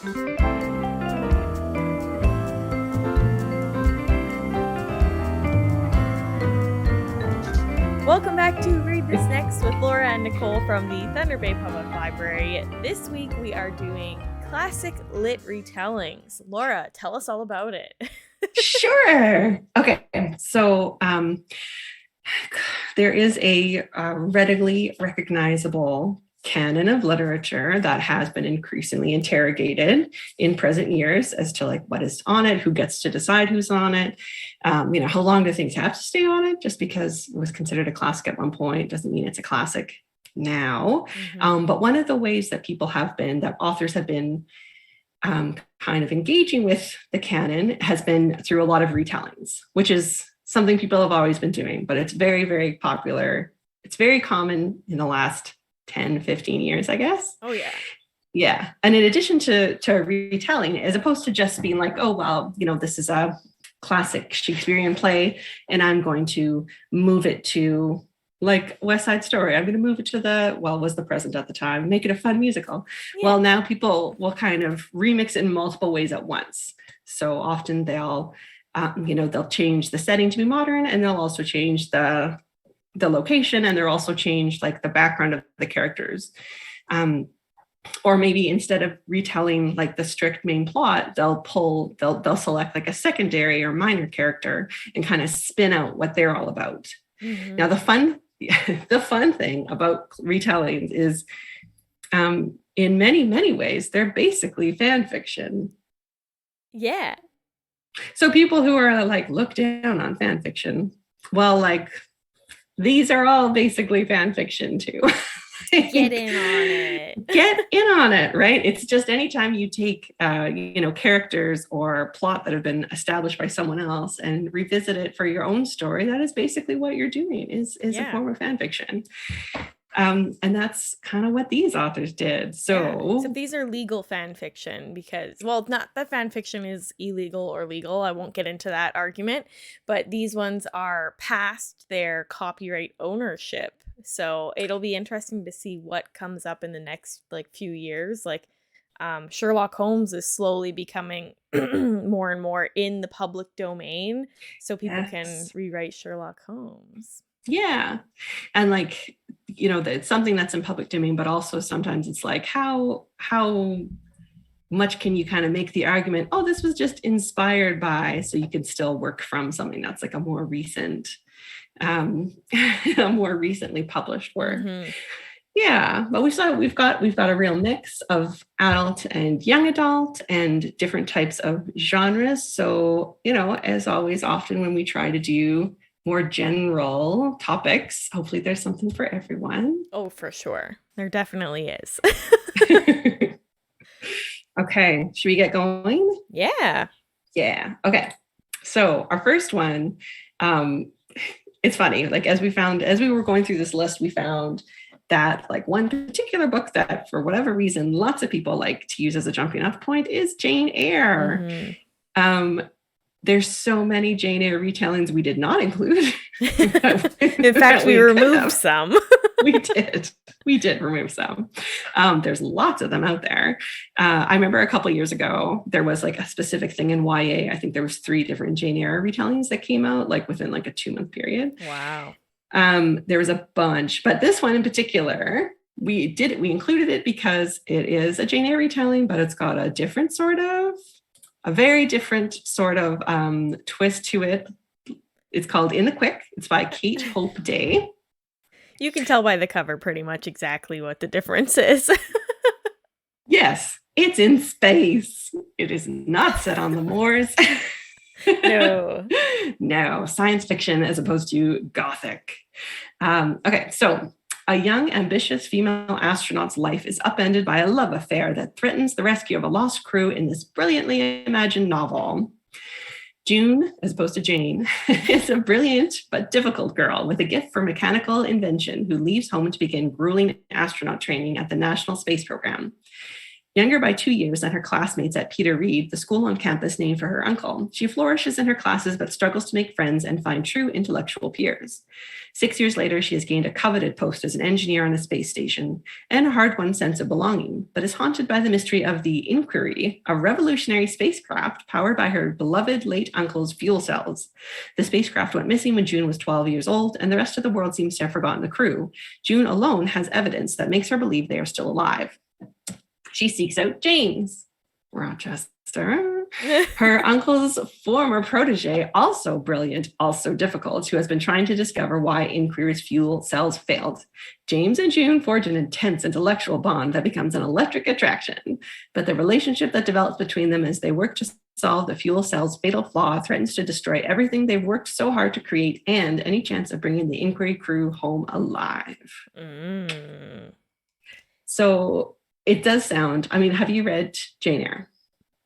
Welcome back to Read This Next with Laura and Nicole from the Thunder Bay Public Library. This week we are doing classic lit retellings. Laura, tell us all about it. Sure. Okay. So there is a readily recognizable canon of literature that has been increasingly interrogated in present years as to like what is on it, who gets to decide who's on it, how long do things have to stay on it? Just because it was considered a classic at one point doesn't mean it's a classic now. Mm-hmm. But one of the ways that authors have been kind of engaging with the canon has been through a lot of retellings, which is something people have always been doing, but it's very, very popular. It's very common in the last 10, 15 years, I guess. Oh, yeah. Yeah. And in addition to retelling, as opposed to just being like, oh, well, this is a classic Shakespearean play, and I'm going to move it to like West Side Story. I'm going to move it to was the present at the time, make it a fun musical. Yeah. Well, now people will kind of remix it in multiple ways at once. So often they'll change the setting to be modern, and they'll also change the location, and they'll also change like the background of the characters. Or maybe instead of retelling like the strict main plot, they'll select like a secondary or minor character and kind of spin out what they're all about. Mm-hmm. Now, the fun thing about retellings is in many, many ways, they're basically fan fiction. Yeah. So people who are like, look down on fan fiction, well, like these are all basically fan fiction too. Get in on it. Get in on it, right? It's just anytime you take, characters or plot that have been established by someone else and revisit it for your own story, that is basically what you're doing is a form of fan fiction. And that's kind of what these authors did. So these are legal fan fiction because, well, not that fan fiction is illegal or legal. I won't get into that argument, but these ones are past their copyright ownership. So it'll be interesting to see what comes up in the next few years. Sherlock Holmes is slowly becoming more and more in the public domain, so people can rewrite Sherlock Holmes. Yeah. And it's something that's in public domain, but also sometimes it's like, how much can you kind of make the argument, oh, this was just inspired by, so you can still work from something that's like a more recent, a more recently published work. Mm-hmm. Yeah. But we've got a real mix of adult and young adult and different types of genres. So, as always, often when we try to do more general topics, hopefully there's something for everyone. Oh, for sure. There definitely is. Okay. Should we get going? Yeah. Yeah. Okay. So our first one, it's funny. As we were going through this list, we found that one particular book that for whatever reason, lots of people like to use as a jumping off point is Jane Eyre. Mm-hmm. There's so many Jane Eyre retellings we did not include. In fact, we removed some. We did remove some. There's lots of them out there. I remember a couple of years ago, there was a specific thing in YA. I think there was 3 different Jane Eyre retellings that came out within a 2-month period. Wow. There was a bunch, but this one in particular, we included it because it is a Jane Eyre retelling, but it's got a very different sort of twist to it. It's called In the Quick. It's by Kate Hope Day. You can tell by the cover pretty much exactly what the difference is. Yes, it's in space. It is not set on the moors. No, science fiction as opposed to gothic. Okay, so a young, ambitious female astronaut's life is upended by a love affair that threatens the rescue of a lost crew in this brilliantly imagined novel. June, as opposed to Jane, is a brilliant but difficult girl with a gift for mechanical invention who leaves home to begin grueling astronaut training at the National Space Program. Younger by 2 years than her classmates at Peter Reed, the school on campus named for her uncle, she flourishes in her classes but struggles to make friends and find true intellectual peers. 6 years later, she has gained a coveted post as an engineer on a space station and a hard-won sense of belonging, but is haunted by the mystery of the Inquiry, a revolutionary spacecraft powered by her beloved late uncle's fuel cells. The spacecraft went missing when June was 12 years old, and the rest of the world seems to have forgotten the crew. June alone has evidence that makes her believe they are still alive. She seeks out James Rochester, her uncle's former protege, also brilliant, also difficult, who has been trying to discover why Inquiry's fuel cells failed. James and June forge an intense intellectual bond that becomes an electric attraction, but the relationship that develops between them as they work to solve the fuel cell's fatal flaw threatens to destroy everything they've worked so hard to create and any chance of bringing the Inquiry crew home alive. So it does sound, I mean, have you read Jane Eyre?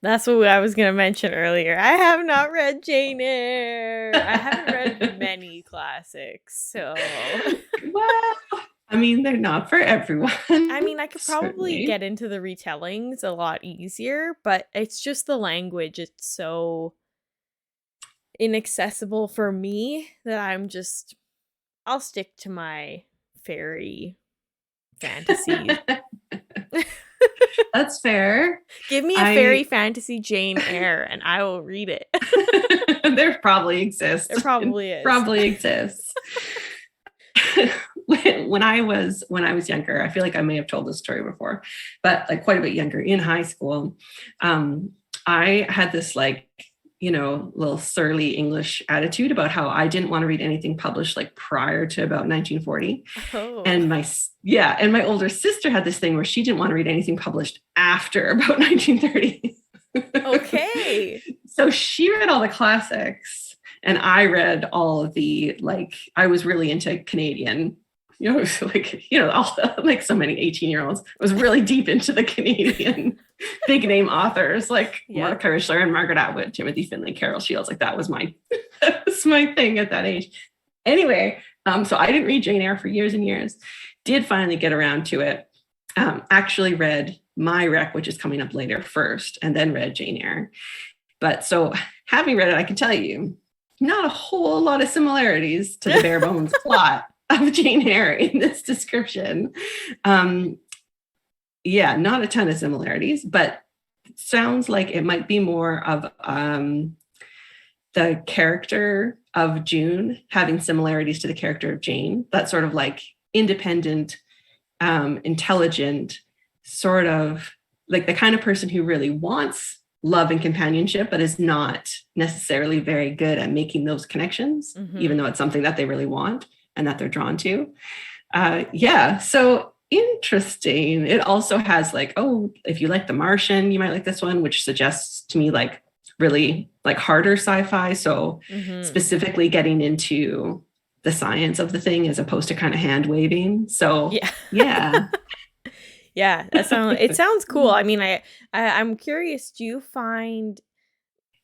That's what I was going to mention earlier. I have not read Jane Eyre. I haven't read many classics, so. Well, I mean, they're not for everyone. I mean, I could probably get into the retellings a lot easier, but it's just the language. It's so inaccessible for me that I'll stick to my fairy fantasies. That's fair. Give me a fairy fantasy Jane Eyre and I will read it. There probably exists. There probably is. Probably exists. When I was younger, I feel like I may have told this story before, but like quite a bit younger, in high school, I had this little surly English attitude about how I didn't want to read anything published like prior to about 1940. Oh. And my older sister had this thing where she didn't want to read anything published after about 1930. Okay. So she read all the classics and I read all of the, I was really into Canadian, like so many 18-year-olds, I was really deep into the Canadian big name authors like Mordecai Richler and Margaret Atwood, Timothy Finlay, Carol Shields. Like that was my thing at that age. Anyway, so I didn't read Jane Eyre for years and years. Did finally get around to it. Actually read My Wreck, which is coming up later first, and then read Jane Eyre. But so having read it, I can tell you, not a whole lot of similarities to the bare bones plot of Jane Eyre in this description. Not a ton of similarities, but it sounds like it might be more of the character of June having similarities to the character of Jane. That sort of like independent, intelligent, sort of like the kind of person who really wants love and companionship, but is not necessarily very good at making those connections, even though it's something that they really want and that they're drawn to. So interesting. It also has if you like The Martian, you might like this one, which suggests to me really harder sci-fi. So specifically getting into the science of the thing as opposed to kind of hand waving. So yeah. Yeah, it sounds cool. I mean, I'm curious, do you find,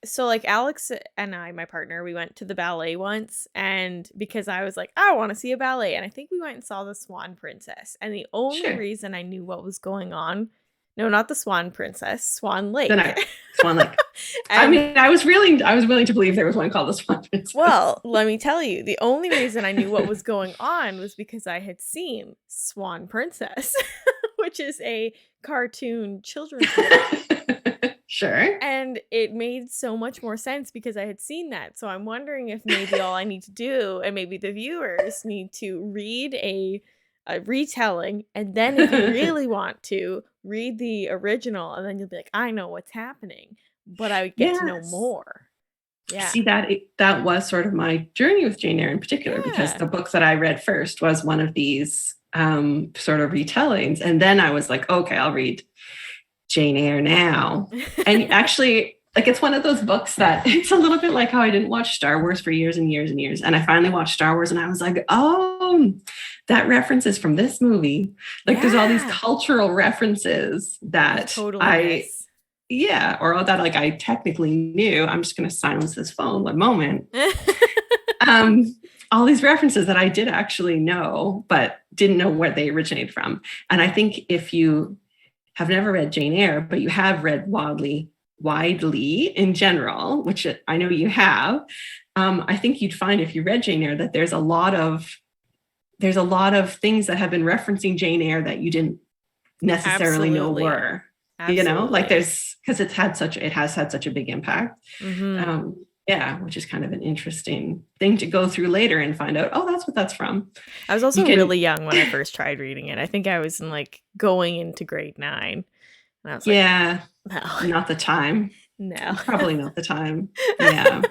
so like Alex and I, my partner, we went to the ballet once, and because I was like, I want to see a ballet, and I think we went and saw the Swan Princess, and the only reason I knew what was going on, no, not the Swan Princess, Swan Lake. Swan Lake. I mean, I was willing to believe there was one called the Swan Princess. Well, let me tell you, the only reason I knew what was going on was because I had seen Swan Princess, which is a cartoon children's movie. Sure. And it made so much more sense because I had seen that. So I'm wondering if maybe all I need to do, and maybe the viewers need to read a retelling, and then if you really want to, read the original, and then you'll be like, I know what's happening, but I get to know more. Yeah. See, that was sort of my journey with Jane Eyre in particular, because the book that I read first was one of these sort of retellings. And then I was like, okay, I'll read Jane Eyre now. And actually, it's one of those books that it's a little bit like how I didn't watch Star Wars for years and years and years. And I finally watched Star Wars and I was like, oh, that reference is from this movie. There's all these cultural references that or that I technically knew. I'm just going to silence this phone one moment. All these references that I did actually know, but didn't know where they originated from. And I think if you have never read Jane Eyre, but you have read widely in general, which I know you have, I think you'd find if you read Jane Eyre that there's a lot of things that have been referencing Jane Eyre that you didn't necessarily know were. Absolutely. Like because it has had such a big impact. Mm-hmm. Which is kind of an interesting thing to go through later and find out, oh, that's what that's from. I was also really young when I first tried reading it. I think I was in like going into grade 9. And I was like, no. Not the time. No. Probably not the time. Yeah.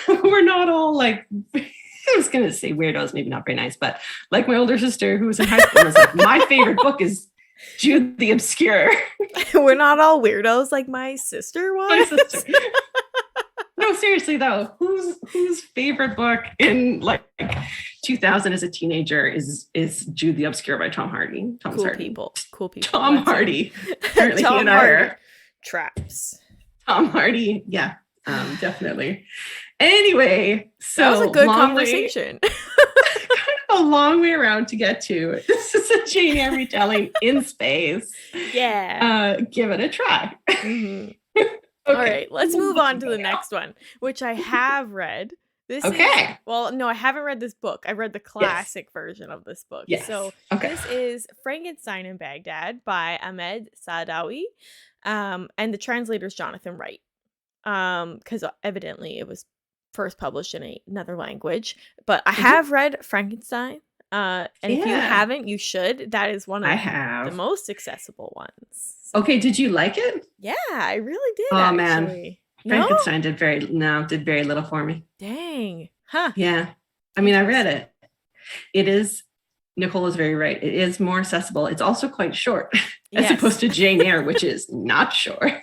We're not all like, I was going to say weirdos, maybe not very nice, but like my older sister who was in high school was like, my favorite book is Jude the Obscure. We're not all weirdos like my sister was. My sister. No, seriously though, whose favorite book in like 2000 as a teenager is Jude the Obscure by Tom Hardy? Cool people. Tom Hardy. Apparently Tom he and I Hardy. Traps. Tom Hardy. Yeah, definitely. Anyway, so that was a good conversation. A long way around to get to. This is a Jane Eyre retelling in space. Yeah. Give it a try. Mm-hmm. Okay. All right, let's move on to the next one, which I have read. I haven't read this book. I read the classic version of this book. Yes. So this is Frankenstein in Baghdad by Ahmed Saadawi. And the translator is Jonathan Wright. Because evidently it was first published in another language. But I have read Frankenstein. And if you haven't, you should. That is one of the most accessible ones. So. Okay, did you like it? Yeah, I really did. Oh man, Frankenstein did very little for me. Dang, huh? Yeah, I mean, I read it. It is. Nicole is very right. It is more accessible. It's also quite short, as opposed to Jane Eyre, which is not short.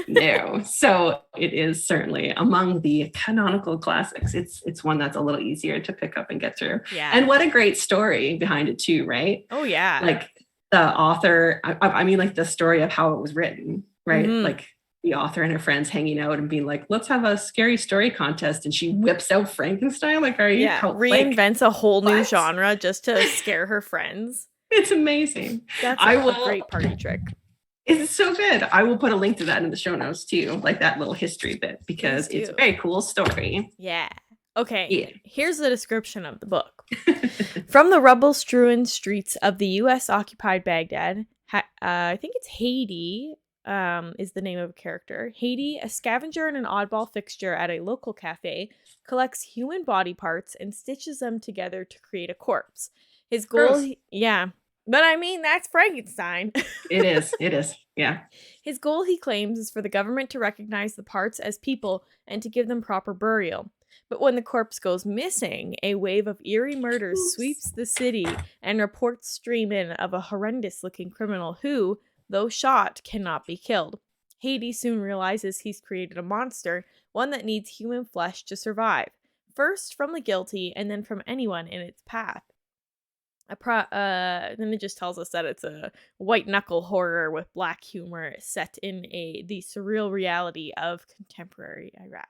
No. So it is certainly among the canonical classics. It's one that's a little easier to pick up and get through. Yeah. And what a great story behind it too, right? Oh yeah. Like the author, I mean, like the story of how it was written, right? Mm-hmm. Like the author and her friends hanging out and being like, let's have a scary story contest. And she whips out Frankenstein. Like, are you reinvents a whole new genre just to scare her friends. It's amazing. That's a great party trick. It's so good. I will put a link to that in the show notes too, like that little history bit, because it's a very cool story. Yeah. Okay. Yeah. Here's the description of the book. From the rubble-strewn streets of the U.S. occupied Baghdad, I think it's Haiti, is the name of a character. Haiti, a scavenger and an oddball fixture at a local cafe, collects human body parts and stitches them together to create a corpse. His goal, but I mean, that's Frankenstein. It is. Yeah. His goal, he claims, is for the government to recognize the parts as people and to give them proper burial. But when the corpse goes missing, a wave of eerie murders sweeps the city and reports stream in of a horrendous-looking criminal who, though shot, cannot be killed. Haiti soon realizes he's created a monster, one that needs human flesh to survive. First from the guilty, and then from anyone in its path. Then it just tells us that it's a white-knuckle horror with black humor set in the surreal reality of contemporary Iraq.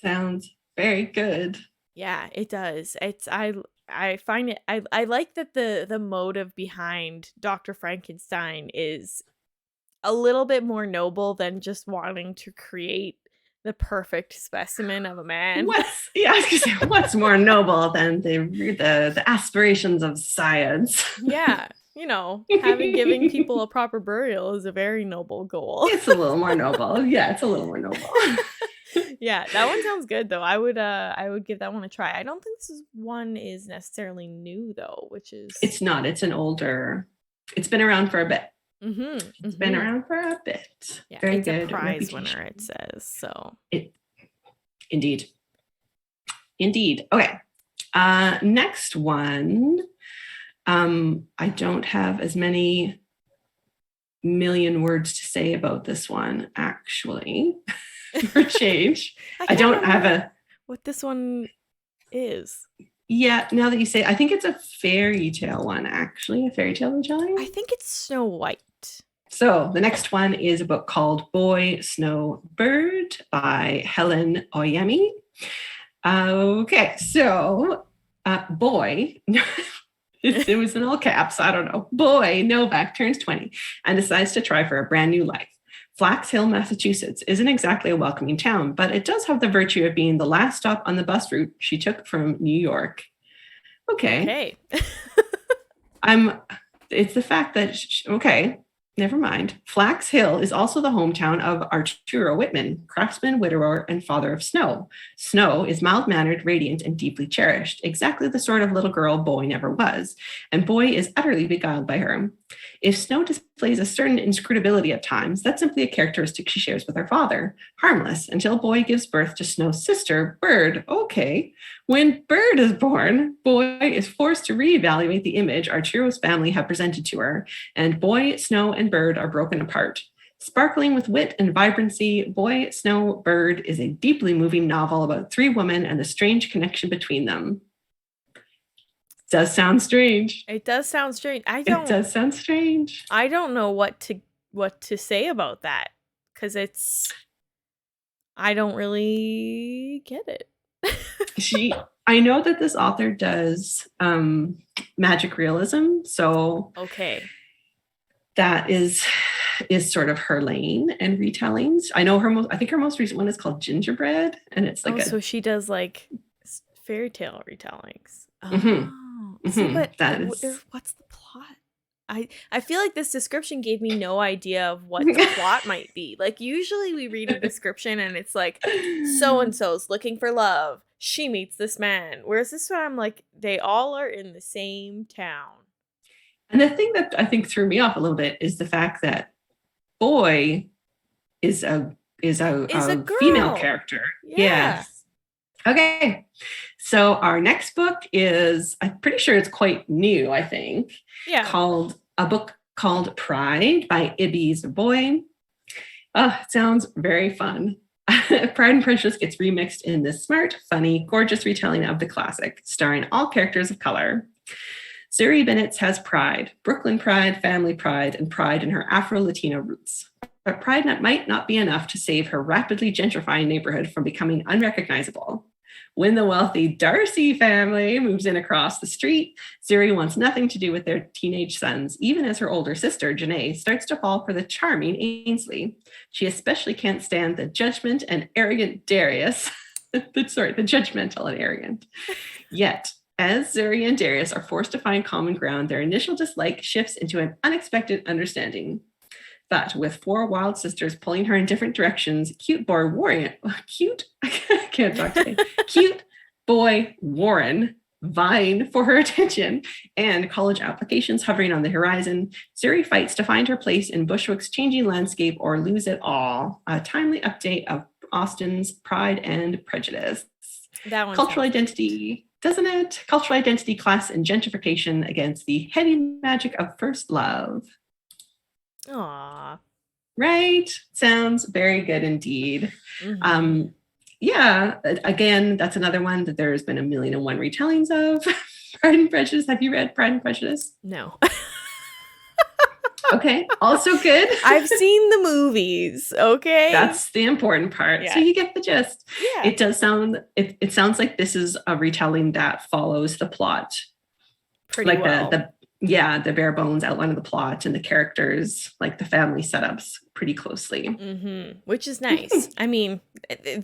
Sounds very good. Yeah, it does. I find it I like that the motive behind Dr. Frankenstein is a little bit more noble than just wanting to create the perfect specimen of a man. What's more noble than the aspirations of science? Yeah, giving people a proper burial is a very noble goal. It's a little more noble. Yeah, it's a little more noble. Yeah, that one sounds good though. I would give that one a try. I don't think this one is necessarily new though, which is it's not. It's it's been around for a bit. It's been around for a bit. Yeah, very it's good. A prize winner, it says. So indeed. Okay. Next one. I don't have as many million words to say about this one, actually. For change. I don't have what this one is. Yeah, now that you say it, I think it's a fairy tale one, actually. A fairy tale retelling. I think it's Snow White. So the next one is a book called Boy, Snow, Bird by Helen Oyemi. Okay, so Boy, It was in all caps. I don't know. Boy, Novak turns 20 and decides to try for a brand new life. Flax Hill, Massachusetts isn't exactly a welcoming town, but it does have the virtue of being the last stop on the bus route she took from New York. Okay. It's the fact that, okay, never mind. Flax Hill is also the hometown of Arturo Whitman, craftsman, widower, and father of Snow. Snow is mild-mannered, radiant, and deeply cherished, exactly the sort of little girl Boy never was, and Boy is utterly beguiled by her. If Snow displays a certain inscrutability at times, that's simply a characteristic she shares with her father. Harmless, until Boy gives birth to Snow's sister, Bird. Okay. When Bird is born, Boy is forced to reevaluate the image Arturo's family have presented to her, and Boy, Snow, and Bird are broken apart. Sparkling with wit and vibrancy, Boy, Snow, Bird is a deeply moving novel about three women and the strange connection between them. Does sound strange. It does sound strange. It does sound strange. I don't know what to say about that, because I don't really get it. I know that this author does magic realism, so okay, that is sort of her lane and retellings. I think her most recent one is called Gingerbread, and it's like so she does like fairy tale retellings. Mm-hmm. See, but what's the plot? I feel like this description gave me no idea of what the plot might be. Like, usually we read a description and it's like, so-and-so's looking for love. She meets this man. Whereas this one, I'm like, they all are in the same town. And the thing that I think threw me off a little bit is the fact that Boy is a female character. Yeah. Yes. Okay. So our next book is, I'm pretty sure it's quite new, I think. Yeah. A book called Pride by Ibby's Boy. Oh, it sounds very fun. Pride and Prejudice gets remixed in this smart, funny, gorgeous retelling of the classic, starring all characters of color. Zuri Bennett's has pride, Brooklyn pride, family pride, and pride in her Afro-Latino roots. But pride might not be enough to save her rapidly gentrifying neighborhood from becoming unrecognizable. When the wealthy Darcy family moves in across the street, Zuri wants nothing to do with their teenage sons, even as her older sister, Janae, starts to fall for the charming Ainsley. She especially can't stand the judgment and arrogant Darius. The judgmental and arrogant. Yet, as Zuri and Darius are forced to find common ground, their initial dislike shifts into an unexpected understanding. But with four wild sisters pulling her in different directions, cute boy Warren vying for her attention, and college applications hovering on the horizon, Zuri fights to find her place in Bushwick's changing landscape or lose it all. A timely update of Austen's Pride and Prejudice. That one. Cultural identity, doesn't it? Cultural identity, class, and gentrification against the heady magic of first love. Aww. Right? Sounds very good indeed. Mm-hmm. Yeah, again, that's another one that there's been 1,000,001 retellings of. Pride and Prejudice. Have you read Pride and Prejudice? No. Okay, also good. I've seen the movies, okay? That's the important part. Yeah. So you get the gist. Yeah. It does sound, it sounds like this is a retelling that follows the plot. Pretty like well. the bare bones outline of the plot and the characters, like the family setups, pretty closely. Mm-hmm. Which is nice. I mean,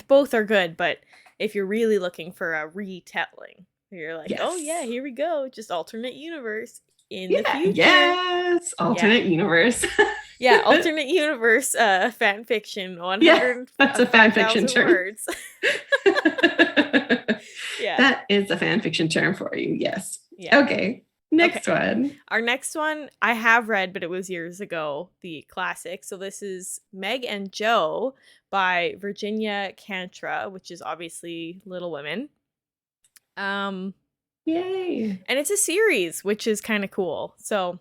both are good, but if you're really looking for a retelling, you're like, yes. Oh yeah, here we go. Just alternate universe in the future. Yes, alternate universe. Yeah, alternate universe fan fiction. 100. Yeah, that's a fan fiction term. Words. Yeah, that is a fan fiction term for you. Yes. Yeah. Okay. Next one. Our next one I have read, but it was years ago, the classic. So this is Meg and Joe by Virginia Cantra, which is obviously Little Women. Yay. And it's a series, which is kind of cool. So,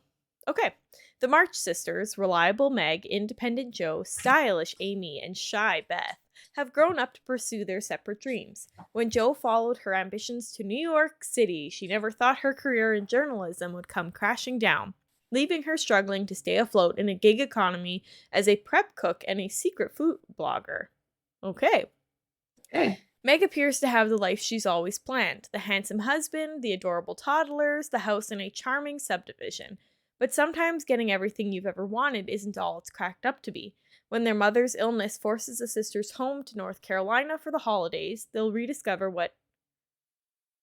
okay. The March sisters, reliable Meg, independent Joe, stylish Amy, and shy Beth, have grown up to pursue their separate dreams. When Joe followed her ambitions to New York City, she never thought her career in journalism would come crashing down, leaving her struggling to stay afloat in a gig economy as a prep cook and a secret food blogger. Okay. Meg appears to have the life she's always planned: the handsome husband, the adorable toddlers, the house in a charming subdivision. But sometimes getting everything you've ever wanted isn't all it's cracked up to be. When their mother's illness forces the sisters home to North Carolina for the holidays, they'll rediscover what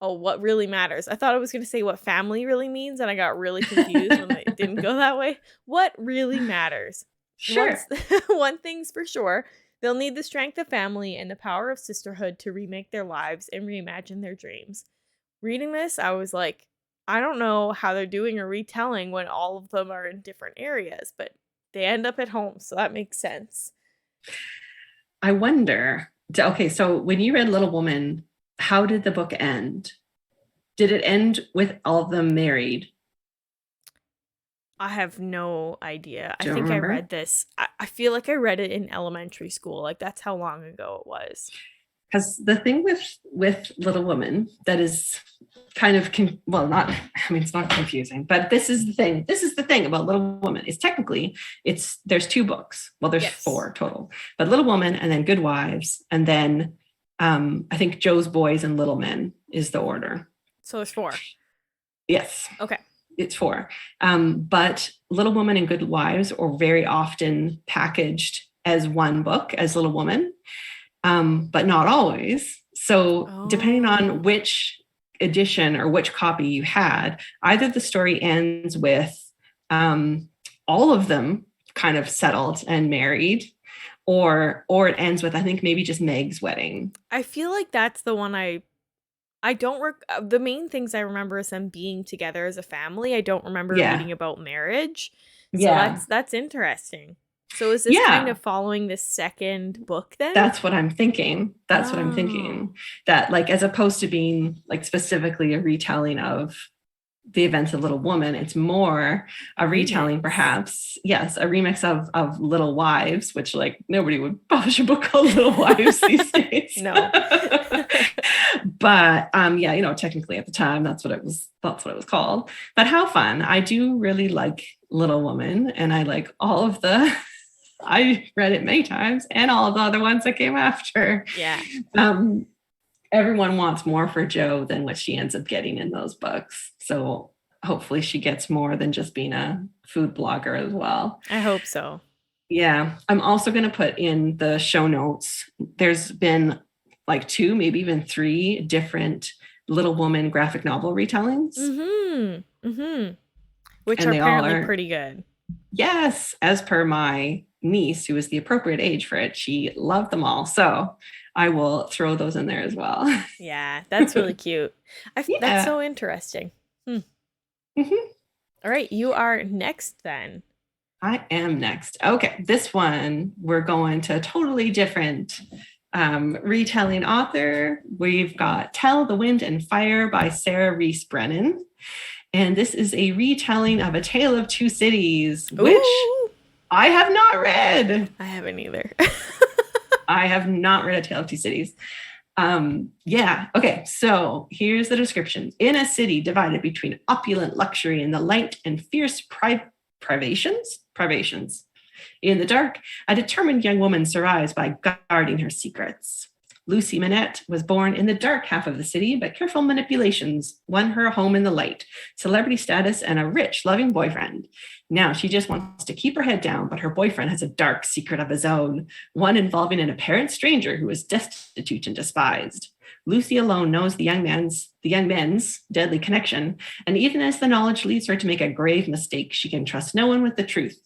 really matters. I thought I was going to say what family really means, and I got really confused when it didn't go that way. What really matters? Sure. One thing's for sure. They'll need the strength of family and the power of sisterhood to remake their lives and reimagine their dreams. Reading this, I was like, I don't know how they're doing a retelling when all of them are in different areas, but they end up at home, so that makes sense. I wonder, okay, so when you read Little Woman, how did the book end? Did it end with all of them married? I have no idea. I Do you think remember? I read this. I feel like I read it in elementary school. Like, that's how long ago it was. Because the thing with Little Woman that is kind of it's not confusing, but this is the thing about Little Woman is technically there's 2 books. Well, there's 4 total, but Little Woman and then Good Wives, and then I think Joe's Boys and Little Men is the order. So there's 4. Yes. Okay. It's 4. But Little Woman and Good Wives are very often packaged as one book, as Little Woman, but not always. So depending on which edition or which copy you had, either the story ends with all of them kind of settled and married, or it ends with, I think, maybe just Meg's wedding. I feel like that's the one I don't the main things I remember is them being together as a family. I don't remember reading about marriage. So that's interesting. So is this kind of following the second book then? That's what I'm thinking. What I'm thinking. That, like, as opposed to being like specifically a retelling of the events of Little Woman, it's more a retelling, perhaps. Yes, a remix of Little Wives, which, like, nobody would publish a book called Little Wives these days. No. But technically at the time that's what it was called. But how fun. I do really like Little Woman, and I like all of I read it many times, and all of the other ones that came after. Yeah. Everyone wants more for Jo than what she ends up getting in those books. So hopefully she gets more than just being a food blogger as well. I hope so. Yeah. I'm also going to put in the show notes. There's been like 2, maybe even 3 different Little Woman graphic novel retellings. Mm-hmm. Mm-hmm. Which are apparently pretty good. Yes. As per my niece, who is the appropriate age for it, she loved them all. So I will throw those in there as well. Yeah, that's really cute. That's so interesting. Mm-hmm. All right, you are next then. I am next. Okay, this one, we're going to a totally different retelling author. We've got Tell the Wind and Fire by Sarah Reese Brennan. And this is a retelling of A Tale of Two Cities, which I have not read. I haven't either. I have not read A Tale of Two Cities. Okay. So here's the description. In a city divided between opulent luxury and the light and fierce privations. In the dark, a determined young woman survives by guarding her secrets. Lucy Manette was born in the dark half of the city, but careful manipulations won her a home in the light, celebrity status, and a rich, loving boyfriend. Now she just wants to keep her head down, but her boyfriend has a dark secret of his own, one involving an apparent stranger who is destitute and despised. Lucy alone knows the young men's deadly connection, and even as the knowledge leads her to make a grave mistake, she can trust no one with the truth.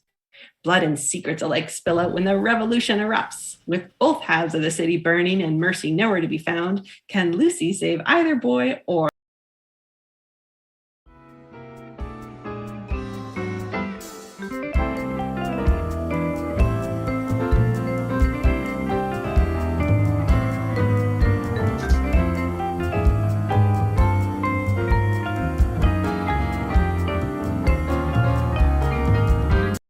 Blood and secrets alike spill out when the revolution erupts. With both halves of the city burning and mercy nowhere to be found, can Lucy save either boy or